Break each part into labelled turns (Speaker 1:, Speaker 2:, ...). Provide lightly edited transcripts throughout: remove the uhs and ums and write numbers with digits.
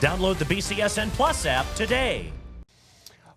Speaker 1: Download the BCSN Plus app today.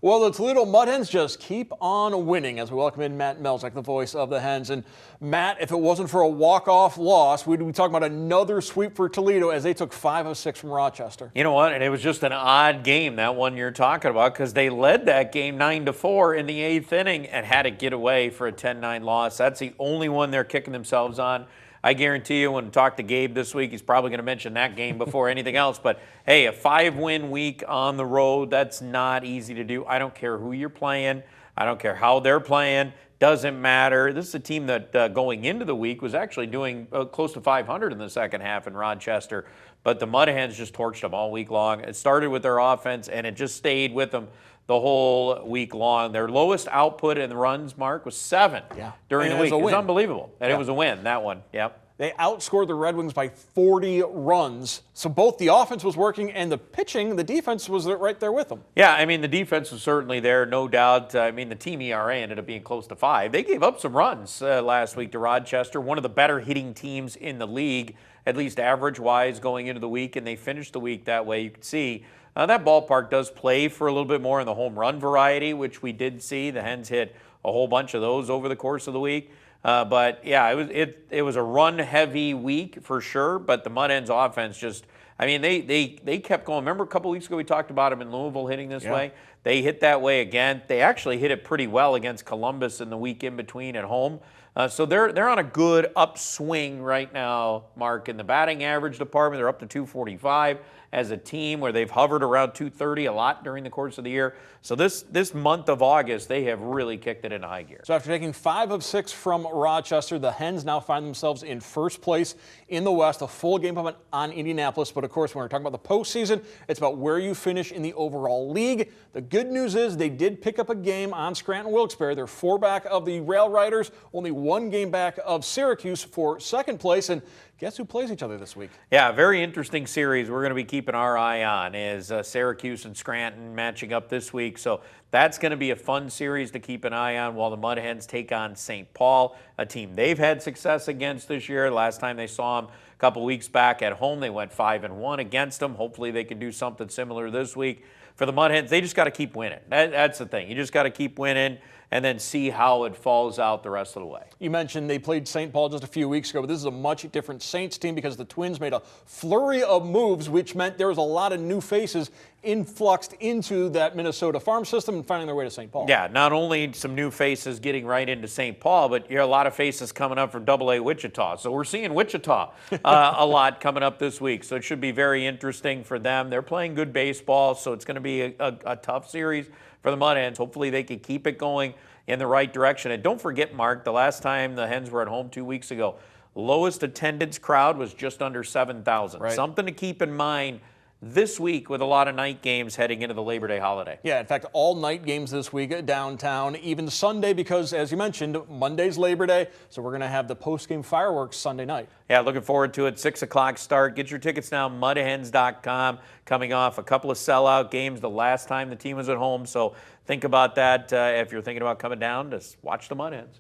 Speaker 2: Well, the Toledo Mud Hens just keep on winning as we welcome in Matt Melzak, the voice of the Hens. And Matt, if it wasn't for a walk-off loss, we'd be talking about another sweep for Toledo as they took 5 of 6 from Rochester.
Speaker 3: You know what? And it was just an odd game, that one you're talking about, because they led that game 9-4 in the 8th inning and had to get away for a 10-9 loss. That's the only one they're kicking themselves on. I guarantee you when I talk to Gabe this week, he's probably going to mention that game before anything else. But, hey, a 5-win week on the road, that's not easy to do. I don't care who you're playing. I don't care how they're playing. Doesn't matter. This is a team that going into the week was actually doing close to 500 in the second half in Rochester. But the Mud Hens just torched them all week long. It started with their offense, and it just stayed with them the whole week long. Their lowest output in the runs, Mark, was 7 during the week. It was unbelievable. And it was a win, that one. Yep.
Speaker 2: They outscored the Red Wings by 40 runs. So both the offense was working and the pitching, the defense was right there with them.
Speaker 3: Yeah, I mean, the defense was certainly there, no doubt. I mean, the team ERA ended up being close to 5. They gave up some runs last week to Rochester, one of the better hitting teams in the league, at least average-wise going into the week, and they finished the week that way. You can see that ballpark does play for a little bit more in the home run variety, which we did see. The Hens hit a whole bunch of those over the course of the week. But yeah, it was a run-heavy week for sure. But the Mud Hens offense just, I mean, they kept going. Remember a couple weeks ago we talked about them in Louisville hitting this way? They hit that way again. They actually hit it pretty well against Columbus in the week in between at home. So they're on a good upswing right now, Mark. In the batting average department, they're up to 245 as a team, where they've hovered around 230 a lot during the course of the year. So this month of August, they have really kicked it into high gear.
Speaker 2: So after taking 5 of 6 from Rochester, the Hens now find themselves in first place in the West. A full game on Indianapolis. But of course, when we're talking about the postseason, it's about where you finish in the overall league. The good news is they did pick up a game on Scranton-Wilkes-Barre. They're 4 back of the Rail Riders, only 1 game back of Syracuse for second place. And guess who plays each other this week?
Speaker 3: Yeah, very interesting series we're going to be keeping our eye on is Syracuse and Scranton matching up this week. So that's going to be a fun series to keep an eye on while the Mud Hens take on St. Paul, a team they've had success against this year. Last time they saw them a couple weeks back at home, they went 5-1 against them. Hopefully they can do something similar this week. For the Mud Hens, they just got to keep winning. That's the thing. You just got to keep winning and then see how it falls out the rest of the way.
Speaker 2: You mentioned they played St. Paul just a few weeks ago, but this is a much different Saints team because the Twins made a flurry of moves, which meant there was a lot of new faces influxed into that Minnesota farm system and finding their way to St. Paul.
Speaker 3: Yeah, not only some new faces getting right into St. Paul, but a lot of faces coming up from AA Wichita. So we're seeing Wichita a lot coming up this week. So it should be very interesting for them. They're playing good baseball, so it's going to be a tough series for the Mud Hens. Hopefully they can keep it going in the right direction. And don't forget, Mark, the last time the Hens were at home 2 weeks ago, lowest attendance crowd was just under 7,000.
Speaker 2: Right.
Speaker 3: Something to keep in mind this week with a lot of night games heading into the Labor Day holiday.
Speaker 2: Yeah, in fact, all night games this week downtown, even Sunday, because as you mentioned, Monday's Labor Day, so we're going to have the post-game fireworks Sunday night.
Speaker 3: Yeah, looking forward to it. 6 o'clock start. Get your tickets now, mudhens.com. Coming off a couple of sellout games the last time the team was at home, so think about that if you're thinking about coming down to watch the Mud Hens.